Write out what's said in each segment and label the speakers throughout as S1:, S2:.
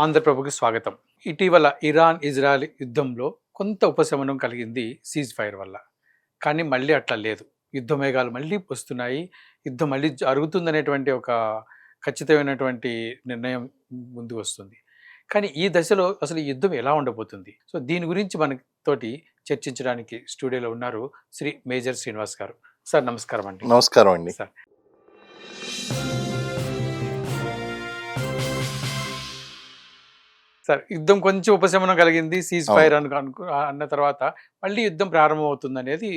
S1: ఆంధ్రప్రభుకి స్వాగతం. ఇటీవల Iran, Israel యుద్ధంలో కొంత ఉపశమనం కలిగింది సీజ్ ఫైర్ వల్ల. కానీ మళ్ళీ అట్లా లేదు. యుద్ధ మేఘాలు మళ్ళీ వస్తున్నాయి. యుద్ధం మళ్ళీ జరుగుతుందనేటువంటి ఒక ఖచ్చితమైనటువంటి నిర్ణయం ముందుకు వస్తుంది. కానీ ఈ దశలో అసలు ఈ యుద్ధం ఎలా ఉండబోతుంది? సో దీని గురించి మనతోటి చర్చించడానికి స్టూడియోలో ఉన్నారు శ్రీ మేజర్ శ్రీనివాస్ గారు. సార్ నమస్కారం అండి.
S2: నమస్కారం అండి.
S1: సార్ సార్ యుద్ధం కొంచెం ఉపశమనం కలిగింది సీజ్ ఫైర్ అన్న తర్వాత మళ్ళీ యుద్ధం ప్రారంభమవుతుంది అనేది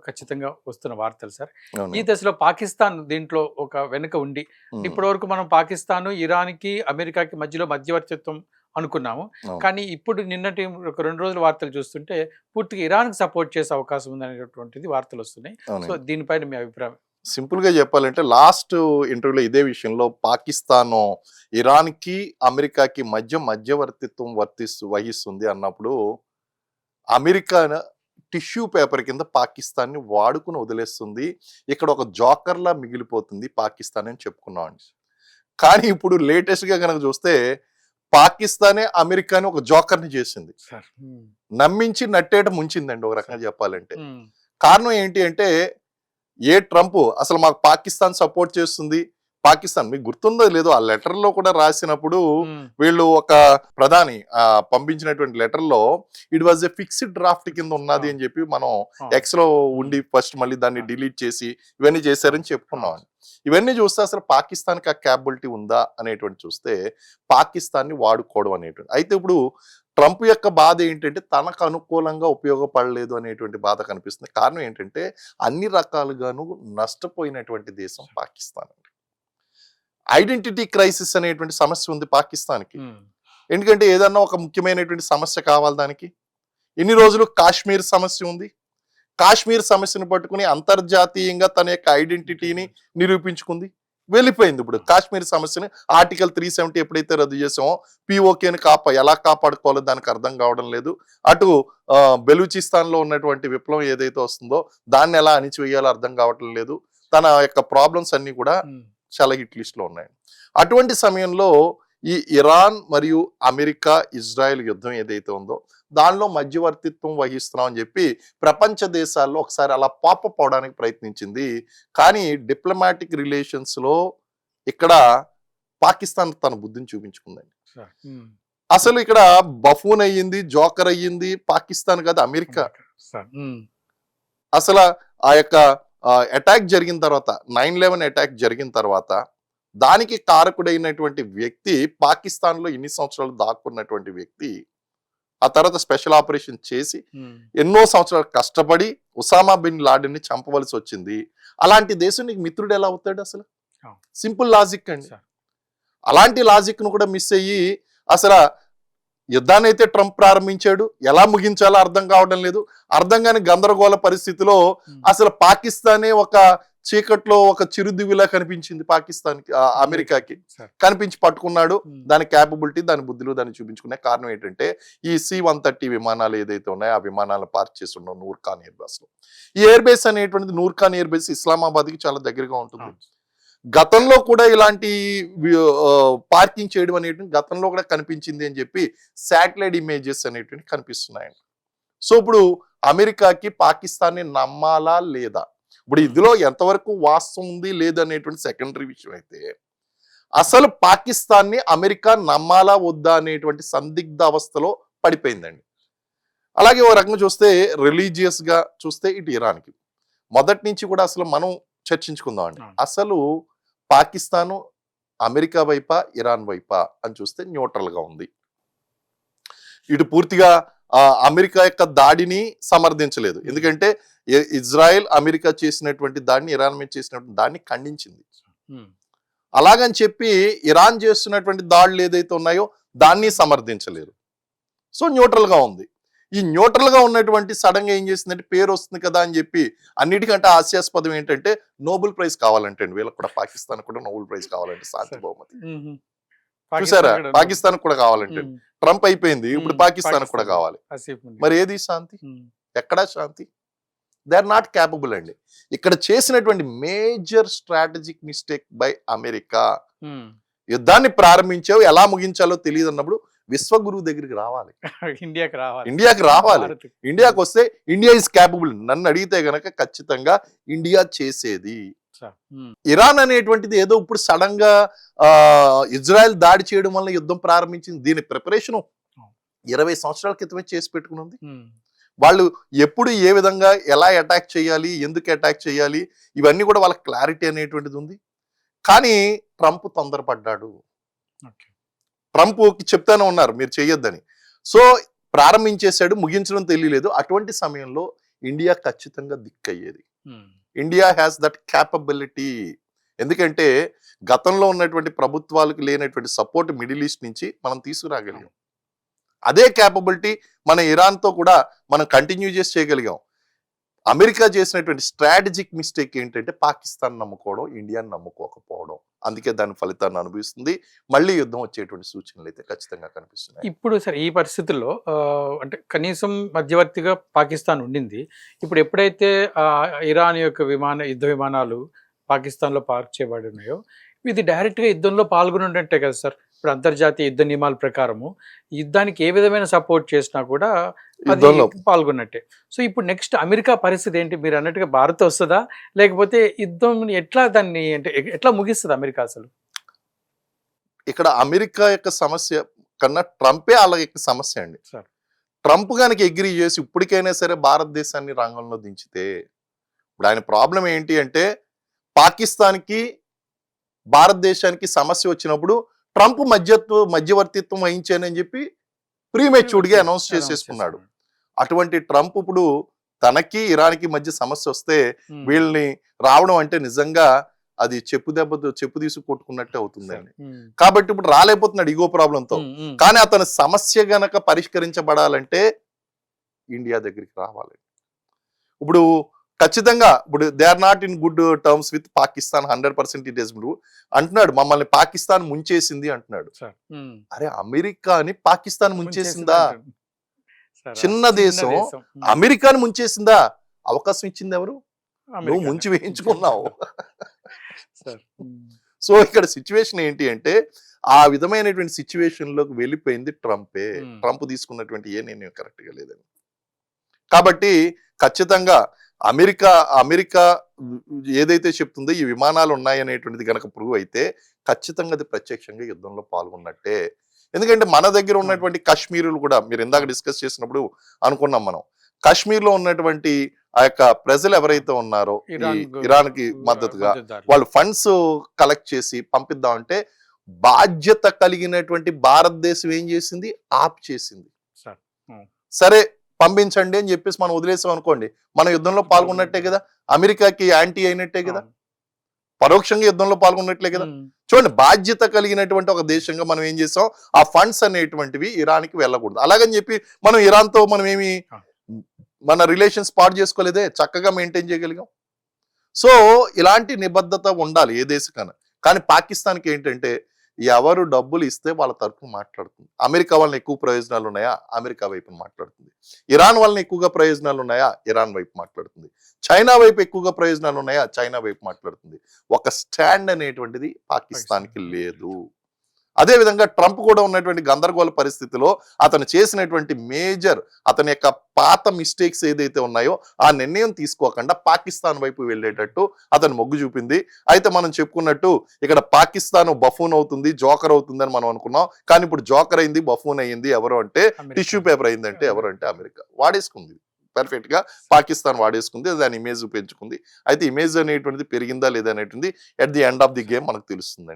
S1: ఖచ్చితంగా వస్తున్న వార్తలు సార్. ఈ దశలో పాకిస్తాన్ దీంట్లో ఒక వెనుక ఉండి ఇప్పటి వరకు మనం పాకిస్తాన్ ఇరాన్కి అమెరికాకి మధ్యలో మధ్యవర్తిత్వం అనుకున్నాము. కానీ ఇప్పుడు నిన్నటి ఒక 2 రోజుల వార్తలు చూస్తుంటే పూర్తిగా ఇరాన్కి సపోర్ట్ చేసే అవకాశం ఉందనేటువంటిది వార్తలు వస్తున్నాయి. సో దీనిపైన మీ అభిప్రాయం?
S2: సింపుల్ గా చెప్పాలంటే లాస్ట్ ఇంటర్వ్యూలో ఇదే విషయంలో పాకిస్తాన్ ఇరాన్కి అమెరికాకి మధ్యవర్తిత్వం వహిస్తుంది అన్నప్పుడు అమెరికా టిష్యూ పేపర్ కింద పాకిస్తాన్ ని వాడుకుని వదిలేస్తుంది, ఇక్కడ ఒక జోకర్లా మిగిలిపోతుంది పాకిస్తాన్ అని చెప్పుకున్నామండి. కానీ ఇప్పుడు లేటెస్ట్ గా కనుక చూస్తే పాకిస్తానే అమెరికాని ఒక జోకర్ని చేసింది, నమ్మించి నట్టేట ముంచిందండి ఒక రకంగా చెప్పాలంటే. కారణం ఏంటి అంటే ట్రంప్ అసలు మాకు పాకిస్తాన్ సపోర్ట్ చేస్తుంది, పాకిస్తాన్ మీకు గుర్తుందో లేదో ఆ లెటర్ లో కూడా రాసినప్పుడు వీళ్ళు ఒక ప్రధాని పంపించినటువంటి లెటర్ లో it was a fixed draft కింద ఉన్నది అని చెప్పి మనం ఎక్స్ లో ఉండి ఫస్ట్ మళ్ళీ దాన్ని డిలీట్ చేసి ఇవన్నీ చేశారని చెప్పుకున్నాం. ఇవన్నీ చూస్తే అసలు పాకిస్తాన్ కి ఆ క్యాపబిలిటీ ఉందా అనేటువంటి చూస్తే పాకిస్తాన్ ని వాడుకోవడం అనేటువంటి. అయితే ఇప్పుడు ట్రంప్ యొక్క బాధ ఏంటంటే తనకు అనుకూలంగా ఉపయోగపడలేదు అనేటువంటి బాధ కనిపిస్తుంది. కారణం ఏంటంటే అన్ని రకాలుగాను నష్టపోయినటువంటి దేశం పాకిస్తాన్ అండి. ఐడెంటిటీ క్రైసిస్ అనేటువంటి సమస్య ఉంది పాకిస్తాన్కి. ఎందుకంటే ఏదన్నా ఒక ముఖ్యమైనటువంటి సమస్య కావాలి దానికి. ఇన్ని రోజులు కాశ్మీర్ సమస్య ఉంది, కాశ్మీర్ సమస్యను పట్టుకుని అంతర్జాతీయంగా తన యొక్క ఐడెంటిటీని నిరూపించుకుంది, వెళ్ళిపోయింది. ఇప్పుడు కాశ్మీర్ సమస్యని ఆర్టికల్ 370 ఎప్పుడైతే రద్దు చేసామో పిఓకేని ఎలా కాపాడుకోవాలో దానికి అర్థం కావడం లేదు. అటు బెలూచిస్తాన్ లో ఉన్నటువంటి విప్లవం ఏదైతే వస్తుందో దాన్ని ఎలా అణిచివేయాలో అర్థం కావటం లేదు. తన యొక్క ప్రాబ్లమ్స్ అన్ని కూడా చాలా హిట్ లిస్ట్ లో ఉన్నాయి. అటువంటి సమయంలో ఈ ఇరాన్ మరియు అమెరికా ఇజ్రాయెల్ యుద్ధం ఏదైతే ఉందో దానిలో మధ్యవర్తిత్వం వహిస్తున్నాం అని చెప్పి ప్రపంచ దేశాల్లో ఒకసారి అలా పాపప్ అవడానికి ప్రయత్నించింది. కానీ డిప్లొమాటిక్ రిలేషన్స్ లో ఇక్కడ పాకిస్తాన్ తన బుద్ధిని చూపించుకుందండి. అసలు ఇక్కడ బఫూన్ అయ్యింది, జోకర్ అయ్యింది పాకిస్తాన్ కాదు అమెరికా. అసలు ఆ యొక్క అటాక్ జరిగిన తర్వాత 9/11 అటాక్ జరిగిన తర్వాత దానికి కారకుడైనటువంటి వ్యక్తి పాకిస్తాన్ లో ఇన్ని సంవత్సరాలు దాక్కున్నటువంటి వ్యక్తి, ఆ తర్వాత స్పెషల్ ఆపరేషన్ చేసి ఎన్నో సంవత్సరాలు కష్టపడి ఉసామా బిన్ లాడెన్ ని చంపవలసి వచ్చింది. అలాంటి దేశం నీకు మిత్రుడు ఎలా అవుతాడు? అసలు సింపుల్ లాజిక్ అండి. అలాంటి లాజిక్ ను కూడా మిస్ అయ్యి అసలు యుద్ధాన్ని అయితే ట్రంప్ ప్రారంభించాడు, ఎలా ముగించాలో అర్థం కావడం లేదు. అర్థం కాని గందరగోళ పరిస్థితిలో అసలు పాకిస్తానే ఒక చీకట్లో ఒక చిరుదివిలా కనిపించింది పాకిస్తాన్కి, అమెరికాకి కనిపించి పట్టుకున్నాడు. దాని క్యాపబిలిటీ, దాని బుద్ధులు దాన్ని చూపించుకునే కారణం ఏంటంటే ఈ C-130 విమానాలు ఏదైతే ఉన్నాయో ఆ విమానాలను పార్క్ చేసి ఉన్నాం నూర్ ఖాన్ ఎయిర్ బేస్ లో. ఈ ఎయిర్ బేస్ అనేటువంటిది నూర్ ఖాన్ ఎయిర్ బేస్ ఇస్లామాబాద్ కి చాలా దగ్గరగా ఉంటుంది. గతంలో కూడా ఇలాంటి పార్కింగ్ చేయడం అనేటువంటి గతంలో కూడా కనిపించింది అని చెప్పి శాటిలైట్ ఇమేజెస్ అనేటువంటి కనిపిస్తున్నాయండి. సో ఇప్పుడు అమెరికాకి పాకిస్తాన్ని నమ్మాలా లేదా, ఇప్పుడు ఇందులో ఎంతవరకు వాస్తవం ఉంది లేదనేటువంటి సెకండరీ విషయం అయితే అసలు పాకిస్తాన్ని అమెరికా నమ్మాలా వద్దా అనేటువంటి సందిగ్ధ అవస్థలో పడిపోయిందండి. అలాగే ఓ రకంగా చూస్తే రిలీజియస్ గా చూస్తే ఇటు ఇరాన్కి మొదటి నుంచి కూడా అసలు మనం చర్చించుకుందాం అండి. అసలు పాకిస్తాను అమెరికా వైపా ఇరాన్ వైపా అని చూస్తే న్యూట్రల్ గా ఉంది. ఇటు పూర్తిగా అమెరికా యొక్క దాడిని సమర్థించలేదు, ఎందుకంటే ఇజ్రాయెల్ అమెరికా చేసినటువంటి దాడిని ఇరాన్ మీద చేసినటువంటి దాడిని ఖండించింది. అలాగని చెప్పి ఇరాన్ చేస్తున్నటువంటి దాడులు ఏదైతే ఉన్నాయో దాన్ని సమర్థించలేదు. సో న్యూట్రల్ గా ఉంది. ఈ న్యూట్రల్ గా ఉన్నటువంటి సడన్ గా ఏం చేసిందంటే పేరు వస్తుంది కదా అని చెప్పి అన్నిటికంటే హాస్యాస్పదం ఏంటంటే నోబెల్ ప్రైజ్ కావాలంటే వీళ్ళకి కూడా పాకిస్తాన్ కూడా నోబెల్ ప్రైజ్ కావాలంటే శాంతి బహుమతి. చూసారా, పాకిస్తాన్ కూడా కావాలంటే ట్రంప్ అయిపోయింది, ఇప్పుడు పాకిస్తాన్ కూడా కావాలి. మరి ఏది శాంతి? ఎక్కడా శాంతి? దే ఆర్ నాట్ క్యాపబుల్ అండి. ఇక్కడ చేసినటువంటి major strategic mistake by America యుద్ధాన్ని ప్రారంభించావు, ఎలా ముగించాలో తెలియదు అన్నప్పుడు విశ్వగురువు దగ్గరికి రావాలి,
S1: ఇండియాకి రావాలి.
S2: ఇండియాకి రావాలి.
S1: భారత్
S2: ఇండియాకి వస్తే ఇండియా ఇస్ క్యాపబుల్. నన్ను అడిగితే గనక ఖచ్చితంగా ఇండియా చేసేది.
S1: సార్.
S2: ఇరాన్ అనేటువంటిది ఏదో ఇప్పుడు సడన్ గా ఇజ్రాయెల్ దాడి చేయడం వల్ల యుద్ధం ప్రారంభించింది. దీని ప్రిపరేషన్ 20 సంవత్సరాల క్రితమే చేసి పెట్టుకుని ఉంది. వాళ్ళు ఎప్పుడు ఏ విధంగా ఎలా అటాక్ చేయాలి, ఎందుకు అటాక్ చేయాలి, ఇవన్నీ కూడా వాళ్ళకి క్లారిటీ అనేటువంటిది ఉంది. కానీ ట్రంప్ తొందరపడ్డాడు. ట్రంప్కి చెప్తానే ఉన్నారు మీరు చేయొద్దని. సో ప్రారంభించేశాడు, ముగించడం తెలియలేదు. అటువంటి సమయంలో ఇండియా ఖచ్చితంగా దిక్కయ్యేది. India has that capability. ఎందుకంటే గతంలో ఉన్నటువంటి ప్రభుత్వాలకు లేనటువంటి సపోర్ట్ మిడిల్ ఈస్ట్ నుంచి మనం తీసుకురాగలిగాం. అదే క్యాపబిలిటీ మన ఇరాన్తో కూడా మనం కంటిన్యూ చేసి చేయగలిగాం. అమెరికా చేసినటువంటి స్ట్రాటజిక్ మిస్టేక్ ఏంటంటే పాకిస్తాన్ నమ్ముకోవడం, ఇండియాని నమ్ముకోకపోవడం. అందుకే దాని ఫలితాన్ని అనుభవిస్తుంది. మళ్ళీ యుద్ధం వచ్చేటువంటి సూచనలు అయితే ఖచ్చితంగా కనిపిస్తున్నాయి.
S1: ఇప్పుడు సరే ఈ పరిస్థితుల్లో అంటే కనీసం మధ్యవర్తిగా పాకిస్తాన్ ఉండింది. ఇప్పుడు ఎప్పుడైతే ఇరాన్ యొక్క యుద్ధ విమానాలు పాకిస్తాన్లో పార్క్ చేయబడి ఉన్నాయో, ఇది డైరెక్ట్గా యుద్ధంలో పాల్గొని ఉన్నట్టే కదా సార్. ఇప్పుడు అంతర్జాతీయ యుద్ధ నియమాల ప్రకారము యుద్ధానికి ఏ విధమైన సపోర్ట్ చేసినా కూడా అది పాల్గొన్నట్టే. సో ఇప్పుడు నెక్స్ట్ అమెరికా పరిస్థితి ఏంటి? మీరు అన్నట్టుగా భారత్ వస్తుందా, లేకపోతే యుద్ధం ఎట్లా దాన్ని అంటే ఎట్లా ముగిస్తుంది అమెరికా అసలు?
S2: ఇక్కడ అమెరికా యొక్క సమస్య కన్నా ట్రంపే వాళ్ళ యొక్క సమస్య అండి. ట్రంప్ కనుక అగ్రీ చేసి ఇప్పటికైనా సరే భారతదేశాన్ని రంగంలో దించితే, ఇప్పుడు ఆయన ప్రాబ్లం ఏంటి అంటే పాకిస్తాన్కి భారతదేశానికి సమస్య వచ్చినప్పుడు ట్రంప్ మధ్యవర్తిత్వం వహించానని చెప్పి ప్రీమెచ్యూర్డ్గా అనౌన్స్ చేసేసుకున్నాడు. అటువంటి ట్రంప్ ఇప్పుడు తనకి ఇరాన్కి మధ్య సమస్య వస్తే వీళ్ళని రావడం అంటే నిజంగా అది చెప్పు తీసి కొట్టుకున్నట్టే అవుతుందండి. కాబట్టి ఇప్పుడు రాలేకపోతున్నాడు ఈగో ప్రాబ్లంతో. కానీ అతని సమస్య గనక పరిష్కరించబడాలంటే ఇండియా దగ్గరికి రావాలి. ఇప్పుడు ఖచ్చితంగా ఇప్పుడు they are not in good terms with Pakistan 100% it is అంటున్నాడు. మమ్మల్ని పాకిస్తాన్ ముంచేసింది అంటున్నాడు. అరే అమెరికాని పాకిస్తాన్ ముంచేసిందా? చిన్న దేశం అమెరికాని ముంచేసిందా? అవకాశం ఇచ్చింది ఎవరు? నువ్వు ముంచి వేయించుకున్నావు. సో ఇక్కడ సిచ్యువేషన్ ఏంటి అంటే ఆ విధమైనటువంటి సిచ్యువేషన్ లోకి వెళ్ళిపోయింది ట్రంపే. ట్రంప్ తీసుకున్నటువంటి ఏ నిర్ణయం కరెక్ట్ గా లేదని. కాబట్టి ఖచ్చితంగా అమెరికా ఏదైతే చెప్తుందో ఈ విమానాలు ఉన్నాయనేటువంటిది కనుక ప్రూవ్ అయితే ఖచ్చితంగా అది ప్రత్యక్షంగా యుద్ధంలో పాల్గొన్నట్టే. ఎందుకంటే మన దగ్గర ఉన్నటువంటి కాశ్మీరులు కూడా మీరు ఇందాక డిస్కస్ చేసినప్పుడు అనుకున్నాం మనం, కాశ్మీర్లో ఉన్నటువంటి ఆ యొక్క ప్రజలు ఎవరైతే ఉన్నారో ఇరాన్కి మద్దతుగా వాళ్ళు ఫండ్స్ కలెక్ట్ చేసి పంపిద్దామంటే బాధ్యత కలిగినటువంటి భారతదేశం ఏం చేసింది? ఆప్ చేసింది. సరే పంపించండి అని చెప్పేసి మనం వదిలేసాం అనుకోండి, మన యుద్ధంలో పాల్గొన్నట్టే కదా, అమెరికాకి యాంటీ అయినట్టే కదా, పరోక్షంగా యుద్ధంలో పాల్గొన్నట్లే కదా. చూడండి, బాధ్యత కలిగినటువంటి ఒక దేశంగా మనం ఏం చేసాం, ఆ ఫండ్స్ అనేటువంటివి ఇరాన్కి వెళ్ళకూడదు. అలాగని చెప్పి మనం ఇరాన్తో మనం ఏమి మన రిలేషన్స్ పాడు చేసుకోలేదే, చక్కగా మెయింటైన్ చేయగలిగాం. సో ఇలాంటి నిబద్ధత ఉండాలి ఏ దేశకైనా. కానీ పాకిస్తాన్కి ఏంటంటే ఎవరు డబ్బులు ఇస్తే వాళ్ళ తరఫున మాట్లాడుతుంది. అమెరికా వలన ఎక్కువ ప్రయోజనాలు ఉన్నాయా? అమెరికా వైపున మాట్లాడుతుంది. ఇరాన్ వలన ఎక్కువగా ప్రయోజనాలు ఉన్నాయా? ఇరాన్ వైపు మాట్లాడుతుంది. చైనా వైపు ఎక్కువగా ప్రయోజనాలు ఉన్నాయా? చైనా వైపు మాట్లాడుతుంది. ఒక స్టాండ్ అనేటువంటిది పాకిస్తాన్కి లేదు. అదేవిధంగా ట్రంప్ కూడా ఉన్నటువంటి గందరగోళ పరిస్థితిలో అతను చేసినటువంటి అతని యొక్క పాత మిస్టేక్స్ ఏదైతే ఉన్నాయో ఆ నిర్ణయం తీసుకోకుండా పాకిస్తాన్ వైపు వెళ్ళేటట్టు అతను మొగ్గు చూపింది. అయితే మనం చెప్పుకున్నట్టు ఇక్కడ పాకిస్తాన్ బఫూన్ అవుతుంది, జోకర్ అవుతుంది అని మనం అనుకున్నాం. కానీ ఇప్పుడు జోకర్ అయింది, బఫూన్ అయ్యింది ఎవరు అంటే, టిష్యూ పేపర్ అయిందంటే ఎవరు అంటే అమెరికా వాడేసుకుంది. పర్ఫెక్ట్ గా పాకిస్తాన్ వాడేసుకుంది, దాని ఇమేజ్ పెంచుకుంది. అయితే ఇమేజ్ అనేటువంటిది పెరిగిందా లేదా అనేటువంటిది at the end of the game మనకు తెలుస్తుందండి.